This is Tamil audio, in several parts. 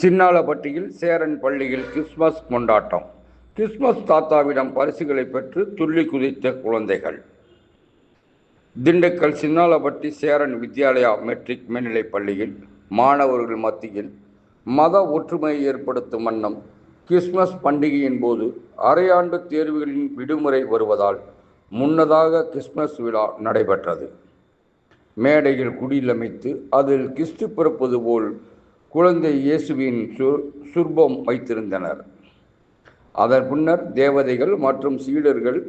சின்னாளப்பட்டியில் சேரன் பள்ளியில் கிறிஸ்துமஸ் கொண்டாட்டம். கிறிஸ்துமஸ் தாத்தாவிடம் பரிசுகளை பெற்று துள்ளி குதித்த குழந்தைகள். திண்டுக்கல் சின்னாளப்பட்டி சேரன் வித்யாலயா மெட்ரிக் மேல்நிலைப் பள்ளியில் மாணவர்கள் மத்தியில் மத ஒற்றுமையை ஏற்படுத்தும் வண்ணம் கிறிஸ்துமஸ் பண்டிகையின் போது அரையாண்டு தேர்வுகளின் விடுமுறை வருவதால் முன்னதாக கிறிஸ்துமஸ் விழா நடைபெற்றது. மேடையில் குடிலமைத்து அதில் கிறிஸ்து பிறப்பது போல் குழந்தை இயேசுவின் சுர்பம் வைத்திருந்தனர். அதன் பின்னர் தேவதைகள் மற்றும் சீடர்கள்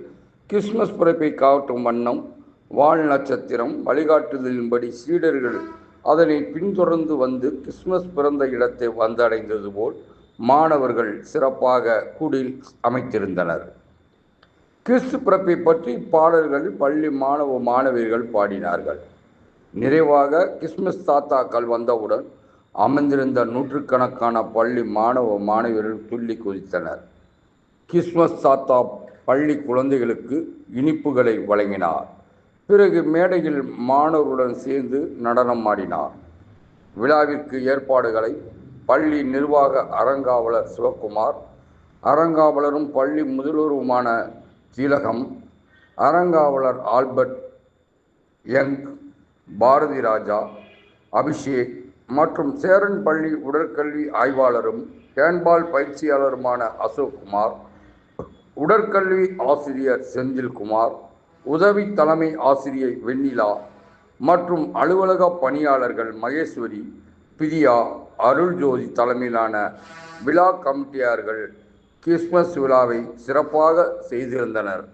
கிறிஸ்துமஸ் பிறப்பை காட்டும் வண்ணம் வால் நட்சத்திரம் வழிகாட்டுதலின்படி சீடர்கள் அதனை பின்தொடர்ந்து வந்து கிறிஸ்துமஸ் பிறந்த இடத்தை வந்தடைந்தது போல் மாணவர்கள் சிறப்பாக குடில் அமைத்திருந்தனர். கிறிஸ்து பிறப்பை பற்றி பாடல்கள் பள்ளி மாணவ மாணவியர்கள் பாடினார்கள். நிறைவாக கிறிஸ்துமஸ் தாத்தாக்கள் வந்தவுடன் அமர்ந்திருந்த நூற்றுக்கணக்கான பள்ளி மாணவ மாணவியர்கள் துள்ளி குதித்தனர். கிறிஸ்துமஸ் தாத்தா பள்ளி குழந்தைகளுக்கு இனிப்புகளை வழங்கினார். பிறகு மேடையில் மாணவர்களுடன் சேர்ந்து நடனம் ஆடினார். விழாவிற்கு ஏற்பாடுகளை பள்ளி நிர்வாக அறங்காவலர் சிவக்குமார், அறங்காவலரும் பள்ளி முதல்வருமான திலகம், அறங்காவலர் ஆல்பர்ட் யங், பாரதி ராஜா, அபிஷேக் மற்றும் சேரன் பள்ளி உடற்கல்வி ஆய்வாளரும் ஹேண்ட்பால் பயிற்சியாளருமான அசோக்குமார், உடற்கல்வி ஆசிரியர் செந்தில்குமார், உதவி தலைமை ஆசிரியை வெண்ணிலா மற்றும் அலுவலக பணியாளர்கள் மகேஸ்வரி, பிரியா, அருள்ஜோதி தலைமையிலான விழா கமிட்டியார்கள் கிறிஸ்துமஸ் விழாவை சிறப்பாக செய்திருந்தனர்.